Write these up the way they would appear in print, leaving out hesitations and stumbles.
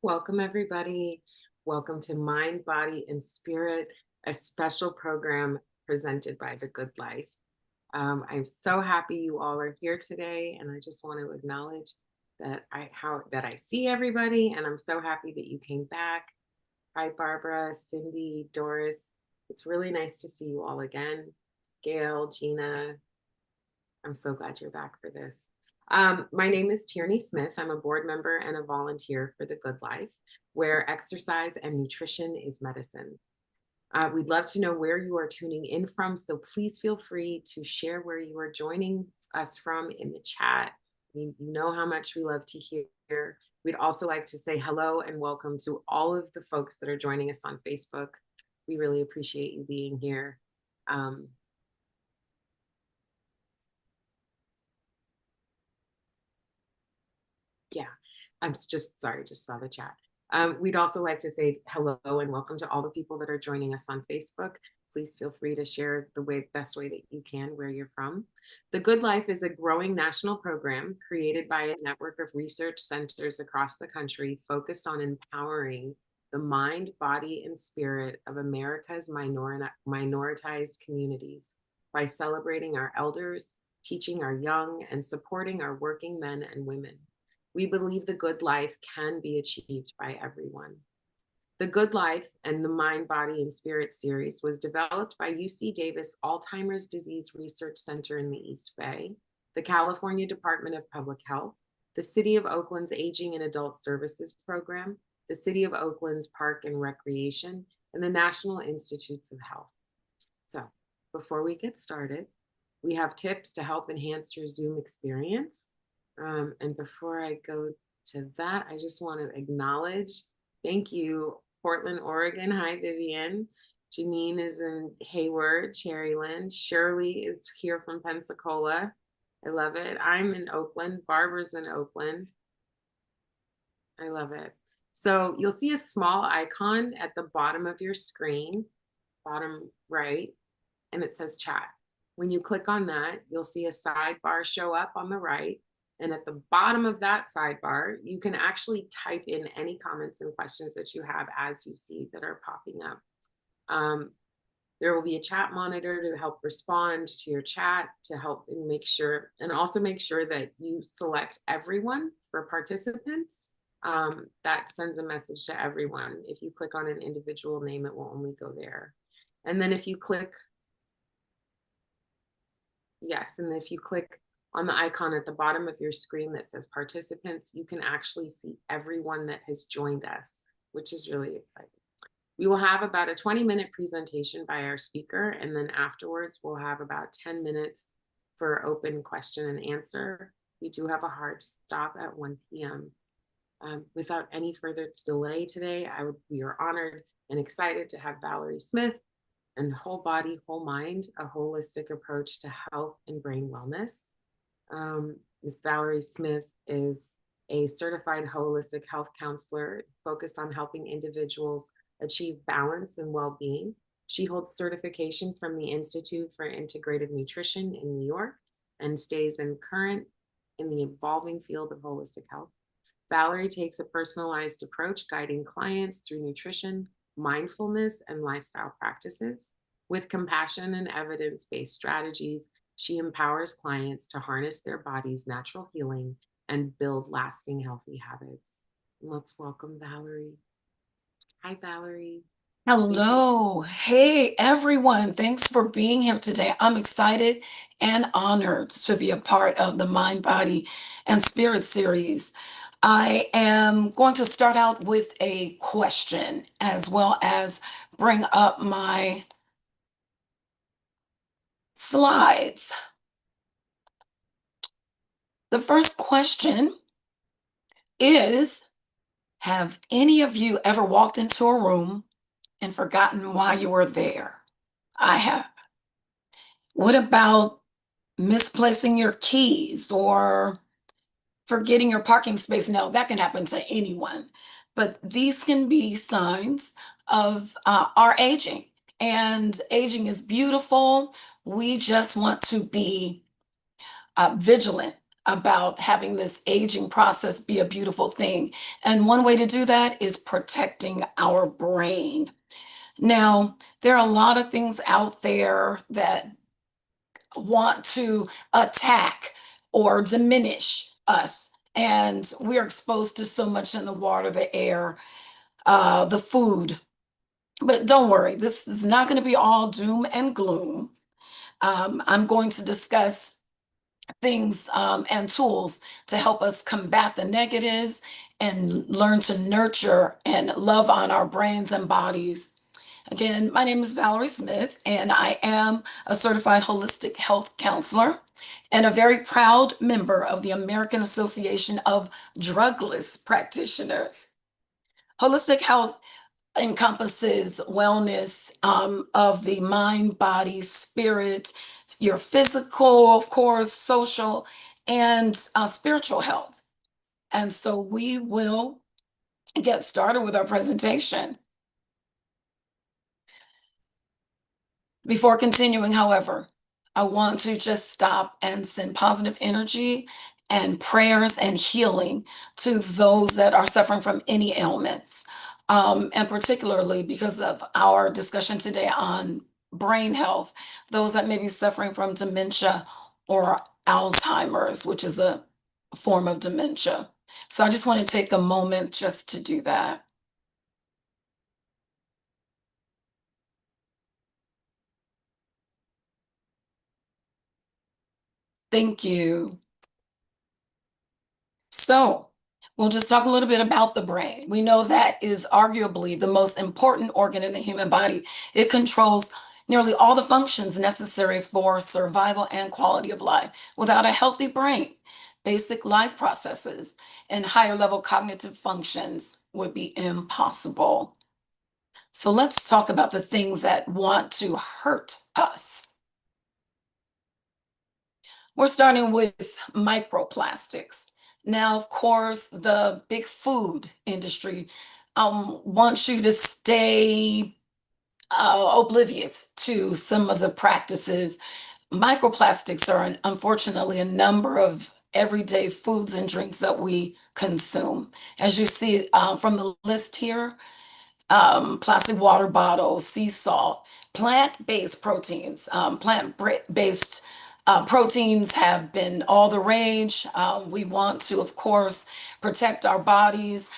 Welcome, everybody. Welcome to Mind, Body, and Spirit, a special program presented by The Good Life. I'm so happy you all are here today, and I just want to acknowledge that I see everybody, and I'm so happy that you came back. Hi, Barbara, Cindy, Doris. It's really nice to see you all again. Gail, Gina, I'm so glad you're back for this. My name is Tierney Smith. I'm a board member and a volunteer for The Good Life, where exercise and nutrition is medicine. We'd love to know where you are tuning in from, so please feel free to share where you are joining us from in the chat. You know how much we love to hear. We'd also like to say hello and welcome to all of the folks that are joining us on Facebook. We really appreciate you being here. Yeah, I'm just sorry, just saw the chat. We'd also like to say hello and welcome to all the people that are joining us on Facebook. Please feel free to share the best way that you can where you're from. The Good Life is a growing national program created by a network of research centers across the country focused on empowering the mind, body, and spirit of America's minoritized communities by celebrating our elders, teaching our young, and supporting our working men and women. We believe the good life can be achieved by everyone. The Good Life and the Mind, Body, and Spirit series was developed by UC Davis Alzheimer's Disease Research Center in the East Bay, the California Department of Public Health, the City of Oakland's Aging and Adult Services Program, the City of Oakland's Park and Recreation, and the National Institutes of Health. So before we get started, we have tips to help enhance your Zoom experience. And before I go to that, I just want to acknowledge, thank you, Portland, Oregon. Hi, Vivian. Janine is in Hayward, Cherryland. Shirley is here from Pensacola. I love it. I'm in Oakland. Barbara's in Oakland. I love it. So you'll see a small icon at the bottom of your screen, bottom right, and it says chat. When you click on that, you'll see a sidebar show up on the right. And at the bottom of that sidebar, you can actually type in any comments and questions that you have as you see that are popping up. There will be a chat monitor to help respond to your chat, to help and make sure, and also make sure that you select everyone for participants. That sends a message to everyone. If you click on an individual name, it will only go there. And then if you click, yes, and if you click on the icon at the bottom of your screen that says participants, you can actually see everyone that has joined us, which is really exciting. We will have about a 20-minute presentation by our speaker, and then afterwards we'll have about 10 minutes for open question and answer. We do have a hard stop at 1 p.m. Without any further delay today, we are honored and excited to have Valarie Smith and Whole Body, Whole Mind, a holistic approach to health and brain wellness. Ms. Valarie Smith is a certified holistic health counselor focused on helping individuals achieve balance and well-being. She holds certification from the Institute for Integrative Nutrition in New York and stays current in the evolving field of holistic health. Valarie takes a personalized approach, guiding clients through nutrition, mindfulness, and lifestyle practices. With compassion and evidence-based strategies, she empowers clients to harness their body's natural healing and build lasting healthy habits. Let's welcome Valarie. Hi, Valarie. Hello. Hey, everyone. Thanks for being here today. I'm excited and honored to be a part of the Mind, Body, and Spirit series. I am going to start out with a question as well as bring up my slides. The first question is, have any of you ever walked into a room and forgotten why you were there? I have. What about misplacing your keys or forgetting your parking space? No, that can happen to anyone. But these can be signs of our aging. And aging is beautiful. We just want to be vigilant about having this aging process be a beautiful thing. And one way to do that is protecting our brain. Now, there are a lot of things out there that want to attack or diminish us. And we're exposed to so much in the water, the air, the food. But don't worry, this is not going to be all doom and gloom. I'm going to discuss things and tools to help us combat the negatives and learn to nurture and love on our brains and bodies. Again, my name is Valarie Smith, and I am a certified holistic health counselor and a very proud member of the American Association of Drugless Practitioners. Holistic health encompasses wellness of the mind, body, spirit, your physical, of course, social, and spiritual health. And so we will get started with our presentation. Before continuing, however, I want to just stop and send positive energy and prayers and healing to those that are suffering from any ailments. And particularly because of our discussion today on brain health, those that may be suffering from dementia or Alzheimer's, which is a form of dementia. So I just want to take a moment just to do that. Thank you. So, we'll just talk a little bit about the brain. We know that is arguably the most important organ in the human body. It controls nearly all the functions necessary for survival and quality of life. Without a healthy brain, basic life processes and higher level cognitive functions would be impossible. So, let's talk about the things that want to hurt us. We're starting with microplastics. Now, of course, the big food industry wants you to stay oblivious to some of the practices. Microplastics are, unfortunately, a number of everyday foods and drinks that we consume. As you see from the list here, plastic water bottles, sea salt, plant-based proteins. Plant-based proteins have been all the rage. We want to, of course, protect our bodies,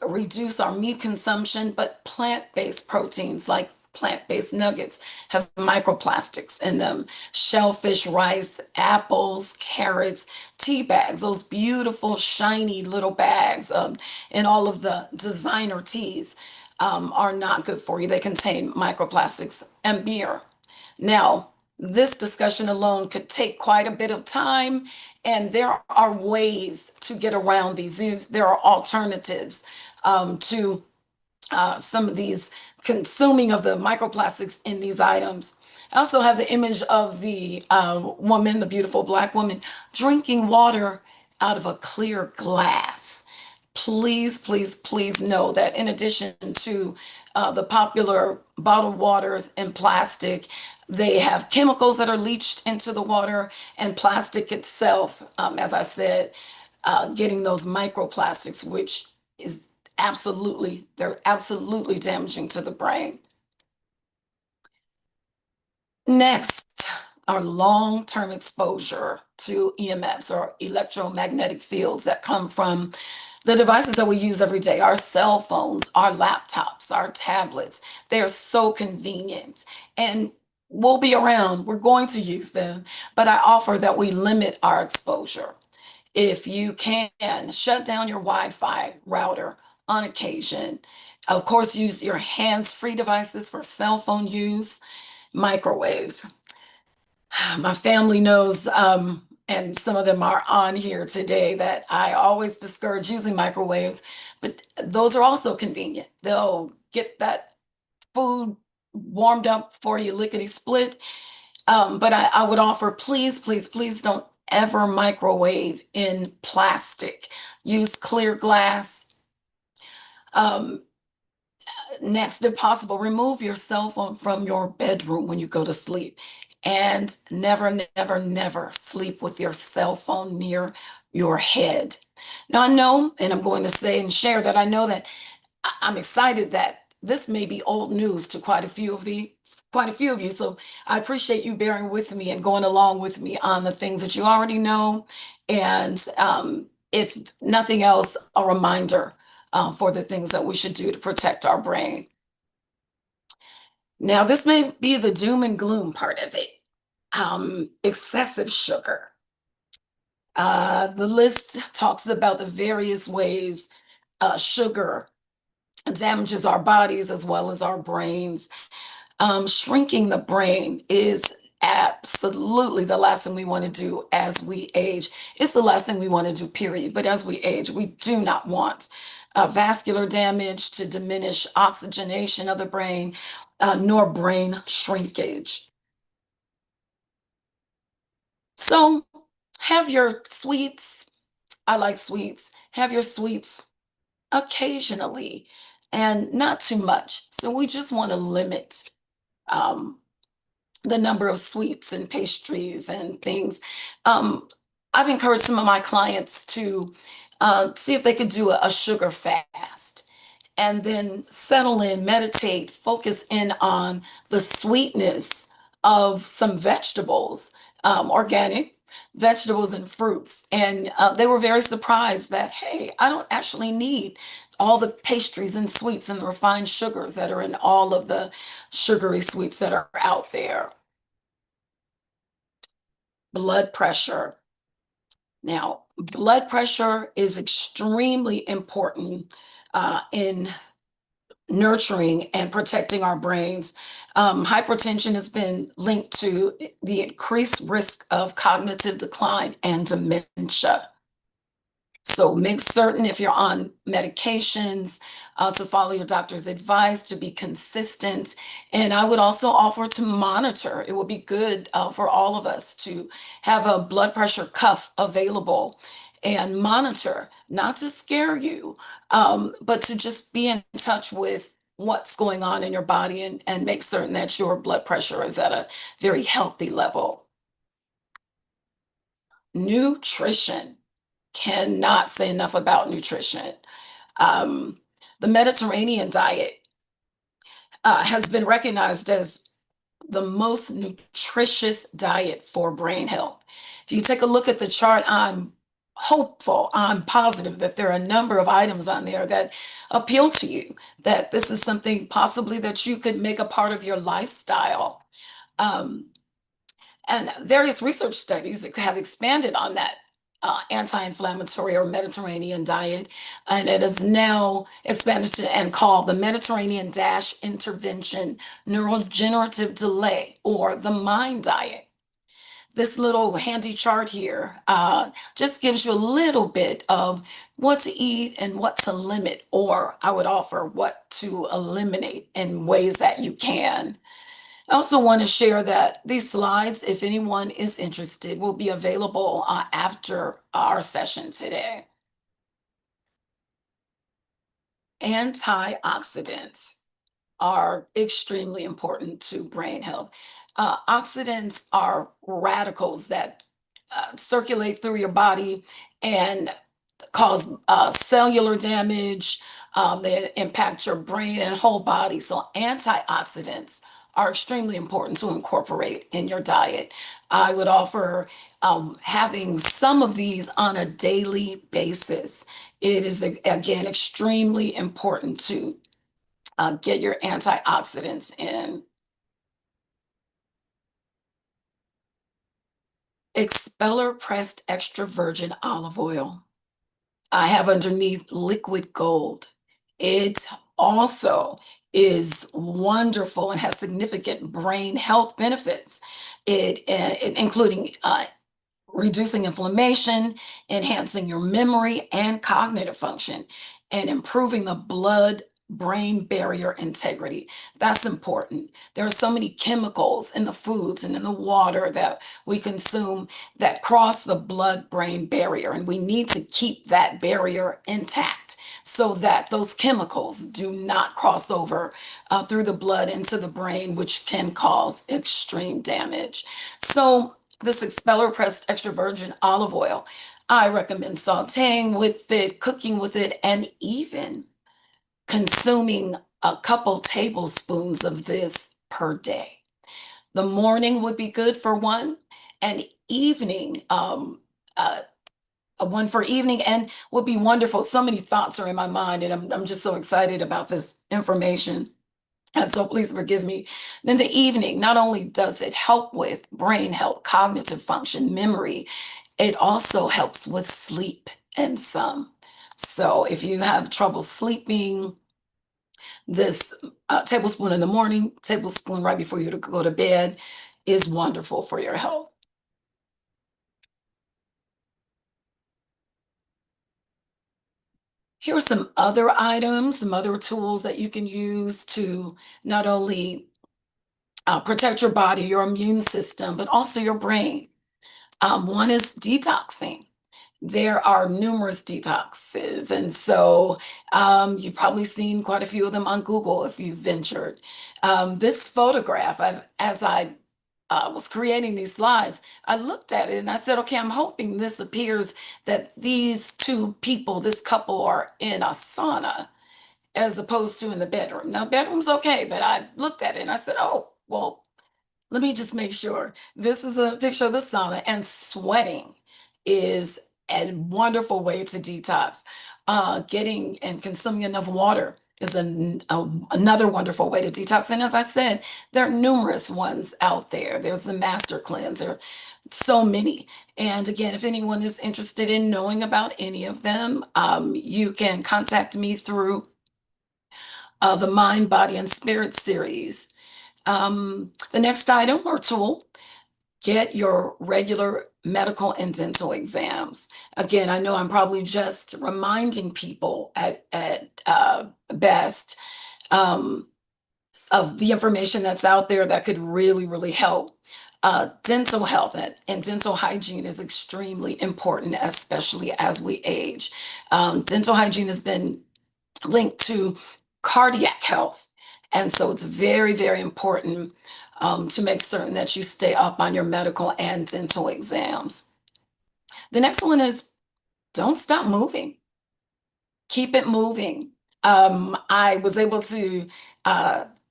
reduce our meat consumption, but plant-based proteins like plant-based nuggets have microplastics in them. Shellfish, rice, apples, carrots, tea bags, those beautiful shiny little bags, and all of the designer teas are not good for you. They contain microplastics and beer. Now, this discussion alone could take quite a bit of time, and there are ways to get around these. There are alternatives to some of these consuming of the microplastics in these items. I also have the image of the woman, the beautiful Black woman, drinking water out of a clear glass. Please, please, please know that in addition to the popular bottled waters in plastic, they have chemicals that are leached into the water, and plastic itself, as I said, getting those microplastics, which is they're absolutely damaging to the brain. Next, our long-term exposure to EMFs or electromagnetic fields that come from the devices that we use every day, our cell phones, our laptops, our tablets. They are so convenient and we'll be around. We're going to use them, but I offer that we limit our exposure. If you can, shut down your Wi-Fi router on occasion. Of course, use your hands-free devices for cell phone use. Microwaves. My family knows, and some of them are on here today, that I always discourage using microwaves, but those are also convenient. They'll get that food warmed up for you lickety split. But I would offer, please, please, please don't ever microwave in plastic. Use clear glass. Next, if possible, remove your cell phone from your bedroom when you go to sleep. And never, never, never sleep with your cell phone near your head. Now, I know, and I'm going to say and share that I know that I'm excited that this may be old news to quite a few of you. So I appreciate you bearing with me and going along with me on the things that you already know. And if nothing else, a reminder for the things that we should do to protect our brain. Now, this may be the doom and gloom part of it. Excessive sugar. The list talks about the various ways sugar damages our bodies as well as our brains. Shrinking the brain is absolutely the last thing we want to do as we age. It's the last thing we want to do, period. But as we age, we do not want vascular damage to diminish oxygenation of the brain, nor brain shrinkage. So have your sweets. I like sweets. Have your sweets occasionally and not too much. So we just want to limit um, the number of sweets and pastries and things. Um, I've encouraged some of my clients to see if they could do a sugar fast and then settle in, meditate, focus in on the sweetness of some vegetables, organic vegetables and fruits. And they were very surprised that, hey, I don't actually need all the pastries and sweets and the refined sugars that are in all of the sugary sweets that are out there. Blood pressure. Now, blood pressure is extremely important in nurturing and protecting our brains. Hypertension has been linked to the increased risk of cognitive decline and dementia. So make certain if you're on medications to follow your doctor's advice, to be consistent. And I would also offer to monitor. It would be good for all of us to have a blood pressure cuff available and monitor, not to scare you, but to just be in touch with what's going on in your body and make certain that your blood pressure is at a very healthy level. Nutrition. Cannot say enough about nutrition. Um, the Mediterranean diet has been recognized as the most nutritious diet for brain health. If you take a look at the chart, I'm hopeful, I'm positive that there are a number of items on there that appeal to you, that this is something possibly that you could make a part of your lifestyle. Um, and various research studies have expanded on that anti-inflammatory or Mediterranean diet, and it is now expanded to and called the Mediterranean Dash Intervention Neurodegenerative Delay, or the MIND diet. This little handy chart here just gives you a little bit of what to eat and what to limit, or I would offer what to eliminate in ways that you can. I also want to share that these slides, if anyone is interested, will be available after our session today. Antioxidants are extremely important to brain health. Oxidants are radicals that circulate through your body and cause cellular damage. They impact your brain and whole body. So antioxidants are extremely important to incorporate in your diet. I would offer having some of these on a daily basis. It is, again, extremely important to get your antioxidants in. Expeller pressed extra virgin olive oil. I have underneath liquid gold. It also is wonderful and has significant brain health benefits. Including reducing inflammation, enhancing your memory and cognitive function, and improving the blood-brain barrier integrity. That's important. There are so many chemicals in the foods and in the water that we consume that cross the blood-brain barrier, and we need to keep that barrier intact. so that those chemicals do not cross over through the blood into the brain, which can cause extreme damage. So this expeller pressed extra virgin olive oil, I recommend sauteing with it, cooking with it, and even consuming a couple tablespoons of this per day. The morning would be good for one, and evening, uh, one for evening, and would be wonderful. So many thoughts are in my mind, and I'm just so excited about this information. And so please forgive me. In the evening, not only does it help with brain health, cognitive function, memory, it also helps with sleep and some. So if you have trouble sleeping, this tablespoon in the morning, tablespoon right before you to go to bed is wonderful for your health. Here are some other items, some other tools that you can use to not only protect your body, your immune system, but also your brain. One is detoxing. There are numerous detoxes, and so you've probably seen quite a few of them on Google if you've ventured. This photograph, as I was creating these slides, I looked at it and I said, okay, I'm hoping this appears that these two people, this couple, are in a sauna as opposed to in the bedroom. Now, bedroom's okay, but I looked at it and I said, oh, well, let me just make sure. This is a picture of the sauna, and sweating is a wonderful way to detox. Getting and consuming enough water is another wonderful way to detox. And as I said, there are numerous ones out there. There's the Master Cleanser, so many. And again, if anyone is interested in knowing about any of them, you can contact me through the Mind, Body, and Spirit series. The next item or tool, get your regular medical and dental exams. Again, I know I'm probably just reminding people at best um, of the information that's out there that could really, really help. Dental health and dental hygiene is extremely important, especially as we age. Dental hygiene has been linked to cardiac health. And so it's very, very important to make certain that you stay up on your medical and dental exams. The next one is don't stop moving. Keep it moving. I was able to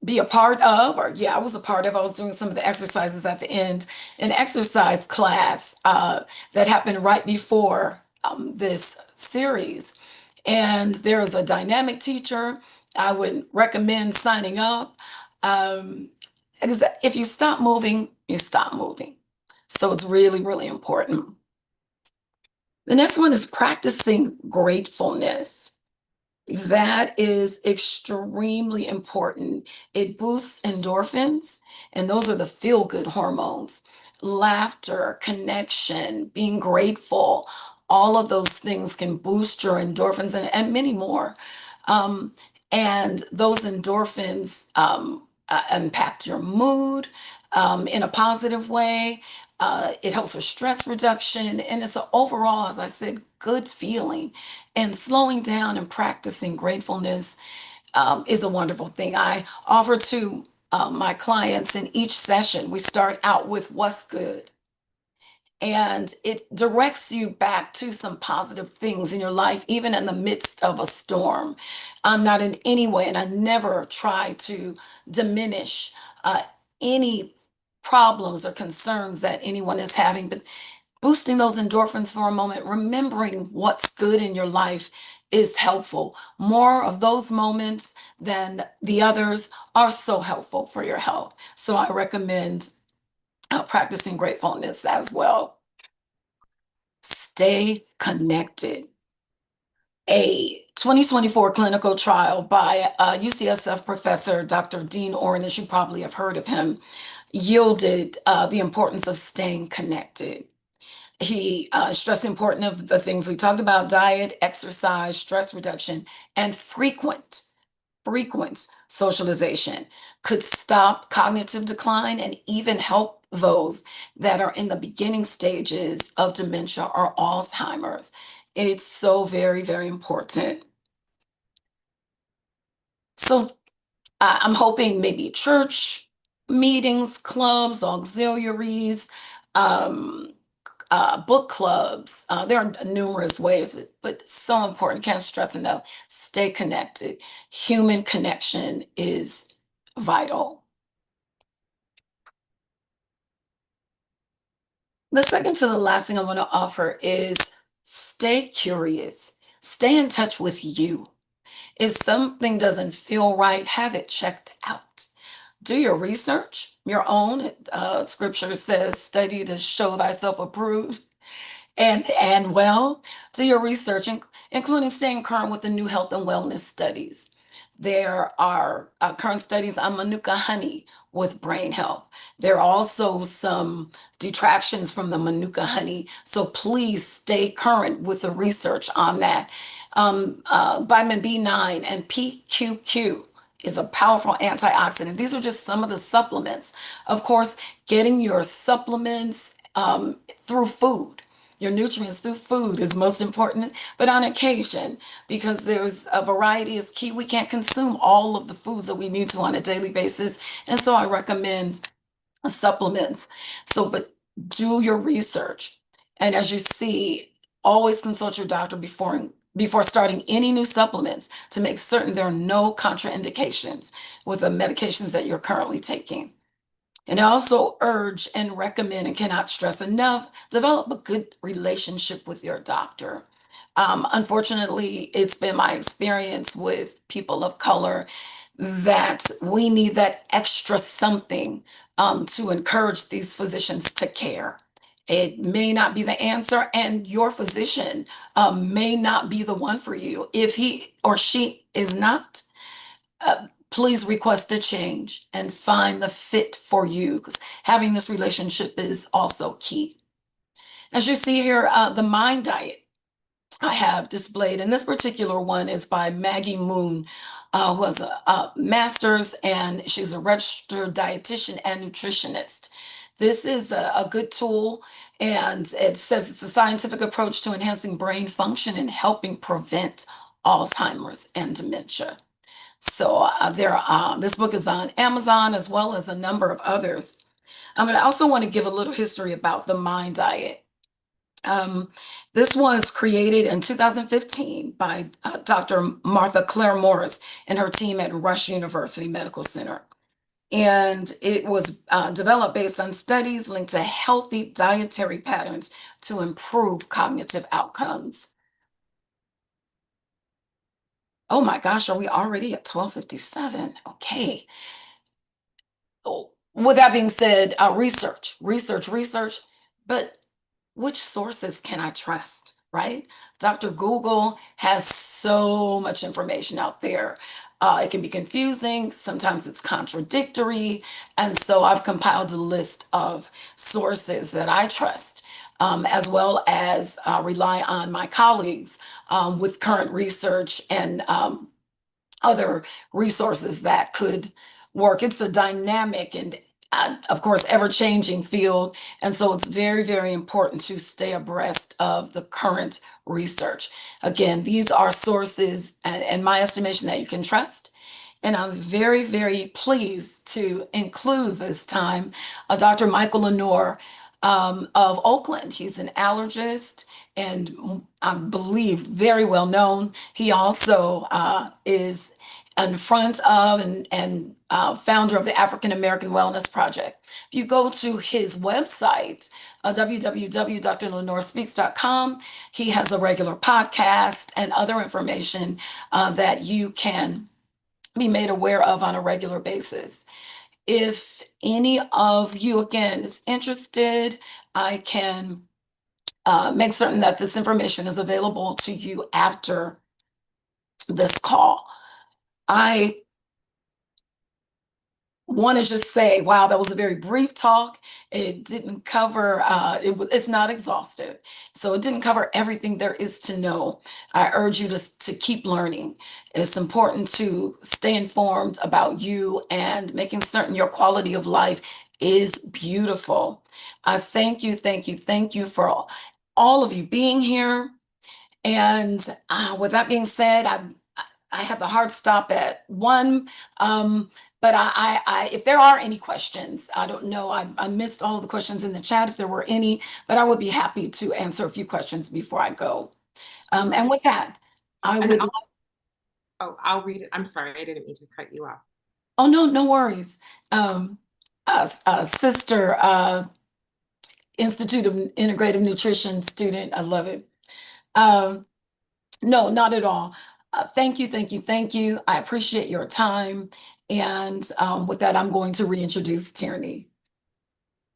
be a part of, or yeah, I was a part of, I was doing some of the exercises at the end, an exercise class that happened right before this series. And there is a dynamic teacher. I would recommend signing up. Because if you stop moving, you stop moving. So it's really, really important. The next one is practicing gratefulness. That is extremely important. It boosts endorphins, and those are the feel-good hormones. Laughter, connection, being grateful, all of those things can boost your endorphins and many more. Um, and those endorphins impact your mood in a positive way. It helps with stress reduction, and it's an overall, as I said, good feeling. And slowing down and practicing gratefulness is a wonderful thing. I offer to my clients in each session, we start out with what's good. And it directs you back to some positive things in your life, even in the midst of a storm. I'm not in any way, and I never try to diminish uh, any problems or concerns that anyone is having, but boosting those endorphins for a moment, remembering what's good in your life is helpful. More of those moments than the others are so helpful for your health. So I recommend practicing gratefulness as well. Stay connected. A 2024 clinical trial by UCSF professor Dr. Dean Ornish, you probably have heard of him, yielded the importance of staying connected. He stressed the importance of the things we talked about: diet, exercise, stress reduction, and frequent socialization could stop cognitive decline and even help those that are in the beginning stages of dementia or Alzheimer's. It's so very, very important. So I'm hoping maybe church meetings, clubs, auxiliaries, um, book clubs. There are numerous ways, but so important. Can't stress enough. Stay connected. Human connection is vital. The second to the last thing I want to offer is stay curious. Stay in touch with you. If something doesn't feel right, have it checked out. Do your research, your own. Scripture says, study to show thyself approved. And well, do your research, including staying current with the new health and wellness studies. There are current studies on Manuka honey with brain health. There are also some detractions from the Manuka honey, so please stay current with the research on that. Vitamin B9 and PQQ is a powerful antioxidant. These are just some of the supplements. Of course, getting your supplements through food. Your nutrients through food is most important, but on occasion, because there's a variety is key. We can't consume all of the foods that we need to on a daily basis. And so I recommend supplements. So, but do your research. And as you see, always consult your doctor before starting any new supplements to make certain there are no contraindications with the medications that you're currently taking. And I also urge and recommend and cannot stress enough, develop a good relationship with your doctor. Unfortunately, it's been my experience with people of color that we need that extra something to encourage these physicians to care. It may not be the answer, and your physician may not be the one for you. If he or she is not, please request a change and find the fit for you because having this relationship is also key. As you see here, the Mind Diet I have displayed, and this particular one is by Maggie Moon, who has a master's and she's a registered dietitian and nutritionist. This is a good tool, and it says it's a scientific approach to enhancing brain function and helping prevent Alzheimer's and dementia. So this book is on Amazon as well as a number of others. But I also want to give a little history about the Mind Diet. Um, this was created in 2015 by Dr. Martha Claire Morris and her team at Rush University Medical Center. And it was developed based on studies linked to healthy dietary patterns to improve cognitive outcomes. Oh my gosh, are we already at 12:57? Okay. Oh, with that being said, research, but which sources can I trust, right? Dr. Google has so much information out there. It can be confusing, sometimes it's contradictory, and so I've compiled a list of sources that I trust, as well as rely on my colleagues with current research and other resources that could work. It's a dynamic and, of course, ever-changing field. And so it's very, very important to stay abreast of the current research. Again, these are sources, and my estimation, that you can trust. And I'm very, very pleased to include this time Dr. Michael Lenore of Oakland. He's an allergist and I believe very well known. He also is in front of and founder of the African American Wellness Project. If you go to his website, www.drlenorespeaks.com, he has a regular podcast and other information that you can be made aware of on a regular basis. If any of you, again, is interested, I can make certain that this information is available to you after this call. I want to just say, wow, that was a very brief talk. It didn't cover, it's not exhaustive. So it didn't cover everything there is to know. I urge you to keep learning. It's important to stay informed about you and making certain your quality of life is beautiful. I thank you for all of you being here. And with that being said, I have the hard stop at 1. But if there are any questions, I don't know. I missed all of the questions in the chat if there were any, but I would be happy to answer a few questions before I go. Sure. And with that, I And would. I'll read it. I'm sorry, I didn't mean to cut you off. Oh, no, no worries. Um, Sister Institute of Integrative Nutrition student, I love it. Um, no, not at all. Thank you, thank you, thank you. I appreciate your time. And with that, I'm going to reintroduce Tierney.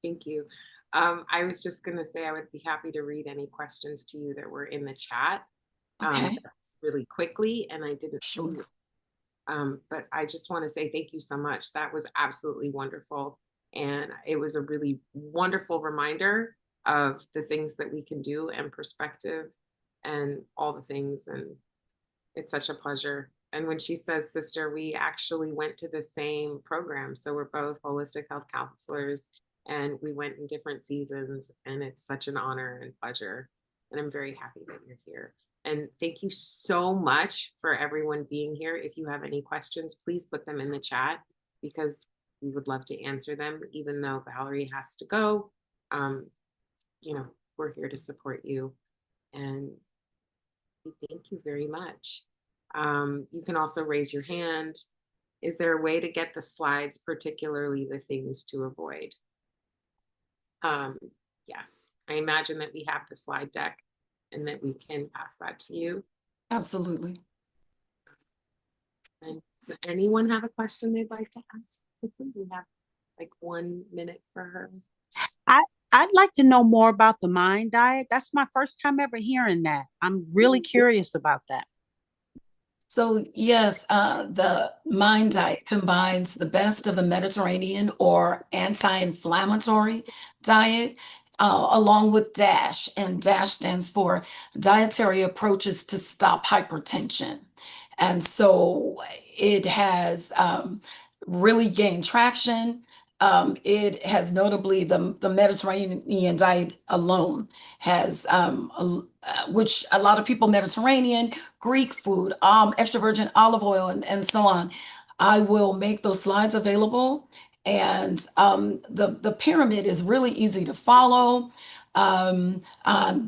Thank you. I was just going to say I would be happy to read any questions to you that were in the chat Okay, really quickly, and I didn't see sure. it. But I just want to say thank you so much. That was absolutely wonderful. And it was a really wonderful reminder of the things that we can do and perspective and all the things. And it's such a pleasure. And when she says sister, we actually went to the same program. So we're both holistic health counselors and we went in different seasons. And it's such an honor and pleasure. And I'm very happy that you're here. And thank you so much for everyone being here. If you have any questions, please put them in the chat because we would love to answer them, even though Valarie has to go. Um, you know, we're here to support you. And thank you very much. You can also raise your hand. Is there a way to get the slides, particularly the things to avoid? Um, yes, I imagine that we have the slide deck and that we can pass that to you. Absolutely. And does anyone have a question they'd like to ask? We have like 1 minute for her. I I'd like to know more about the mind diet. That's my first time ever hearing that. I'm really curious about that. So yes, the Mind Diet combines the best of the Mediterranean or anti-inflammatory diet, along with DASH, and DASH stands for Dietary Approaches to Stop Hypertension. And so it has really gained traction. It has notably the Mediterranean diet alone has, which a lot of people Mediterranean, Greek food, extra virgin olive oil, and so on. I will make those slides available. And the pyramid is really easy to follow. I'm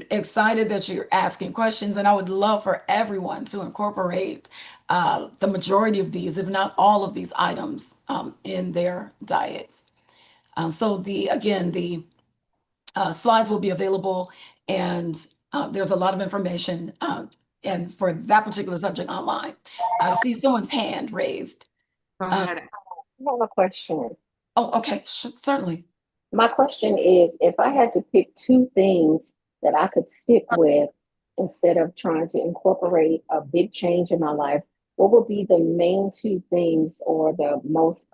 excited that you're asking questions, and I would love for everyone to incorporate the majority of these, if not all of these items, in their diets. So the slides will be available, and there's a lot of information, and for that particular subject online. I see someone's hand raised. Go Uh, ahead. I have a question. oh, okay, certainly. My question is, if I had to pick two things that I could stick with instead of trying to incorporate a big change in my life, what would be the main two things or the most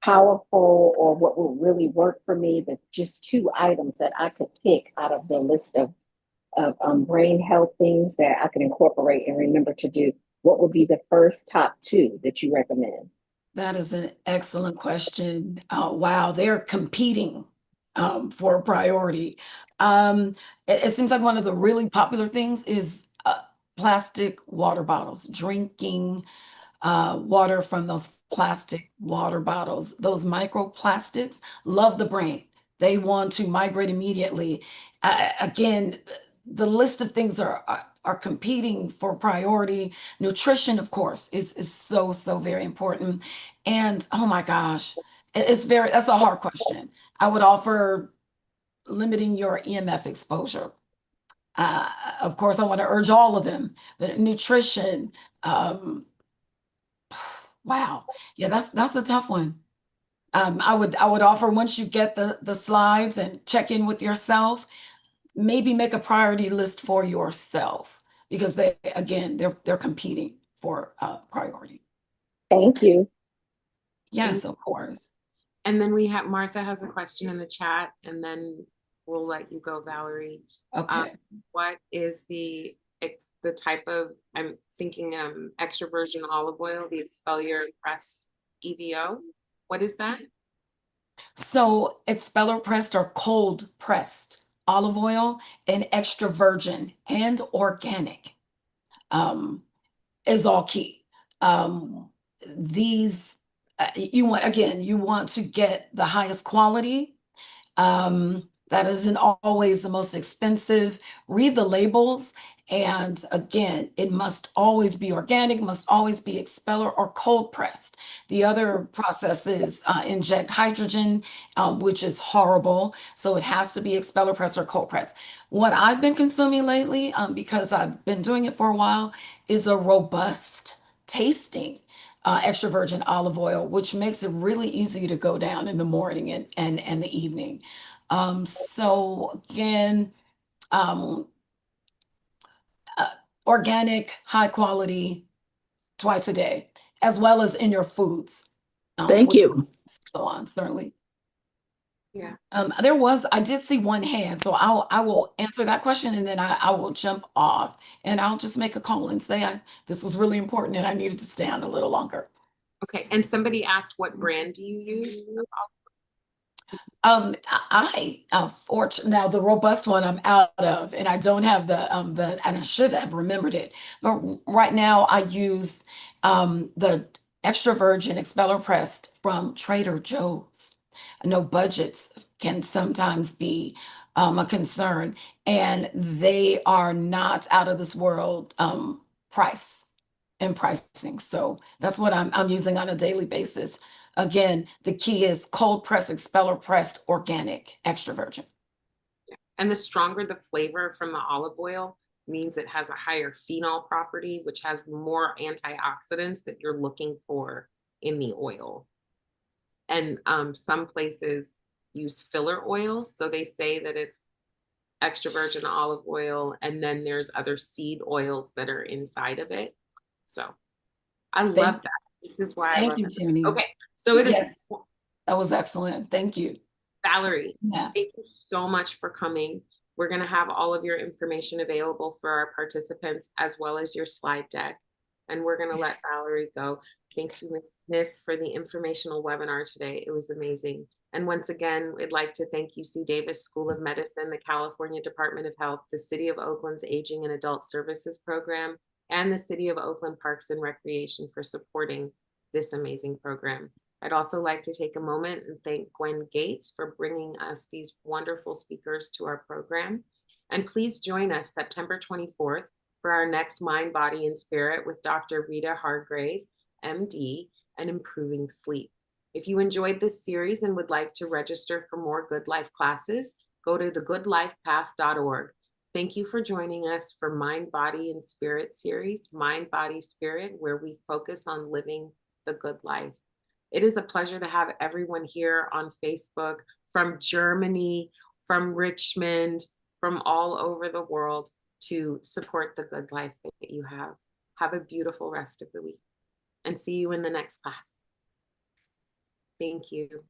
powerful or what would really work for me? The just two items that I could pick out of the list of brain health things that I could incorporate and remember to do. What would be the first top two that you recommend? That is an excellent question. Wow, they're competing for a priority. It seems like one of the really popular things is plastic water bottles, drinking water from those plastic water bottles. Those microplastics love the brain. They want to migrate immediately. Again, the list of things are competing for priority. Nutrition, of course, is so very important. And oh my gosh, that's a hard question. I would offer limiting your EMF exposure. Of course, I want to urge all of them, but nutrition, wow. Yeah, that's a tough one. I would offer once you get the slides and check in with yourself, maybe make a priority list for yourself because they again they're competing for priority. Thank you. Yes, of course. And then we have Martha has a question in the chat, and then we'll let you go, Valarie. Okay. What is the type of, I'm thinking extra virgin olive oil, the exfoliator pressed EVO. What is that? So expeller pressed or cold pressed olive oil and extra virgin and organic. Um, is all key. These, you want, again, you want to get the highest quality. That isn't always the most expensive. Read the labels. And again, it must always be organic, must always be expeller or cold pressed. The other process is inject hydrogen, which is horrible. So it has to be expeller pressed or cold pressed. What I've been consuming lately, because I've been doing it for a while, is a robust tasting extra virgin olive oil, which makes it really easy to go down in the morning and the evening. So again, um, uh, organic, high quality, twice a day, as well as in your foods. Thank With you. so on, certainly. Yeah. I did see one hand, so I will answer that question and then I will jump off and I'll just make a call and say this was really important and I needed to stay on a little longer. Okay. And somebody asked, what brand do you use? Now the robust one I'm out of, and I don't have and I should have remembered it. But right now I use the extra virgin expeller pressed from Trader Joe's. I know budgets can sometimes be a concern, and they are not out of this world price and pricing. So that's what I'm using on a daily basis. Again, the key is cold press, expeller pressed, organic, extra virgin. And the stronger the flavor from the olive oil means it has a higher phenol property, which has more antioxidants that you're looking for in the oil. And some places use filler oils. So they say that it's extra virgin olive oil, and then there's other seed oils that are inside of it. So I love that. This is why I Thank love you, it. Tierney. Okay, so it is Yes, that was excellent. Thank you. Valarie. Yeah. Thank you so much for coming. We're going to have all of your information available for our participants as well as your slide deck. And we're going to let Valarie go. Thank you, Ms. Smith, for the informational webinar today. It was amazing. And once again, we'd like to thank UC Davis School of Medicine, the California Department of Health, the City of Oakland's Aging and Adult Services Program, and the City of Oakland Parks and Recreation for supporting this amazing program. I'd also like to take a moment and thank Gwen Gates for bringing us these wonderful speakers to our program. And please join us September 24th for our next Mind, Body, and Spirit with Dr. Rita Hargrave, MD, and Improving Sleep. If you enjoyed this series and would like to register for more Good Life classes, go to thegoodlifepath.org. Thank you for joining us for Mind, Body, and Spirit series, Mind, Body, Spirit, where we focus on living the good life. It is a pleasure to have everyone here on Facebook from Germany, from Richmond, from all over the world to support the good life that you have. Have a beautiful rest of the week and see you in the next class. Thank you.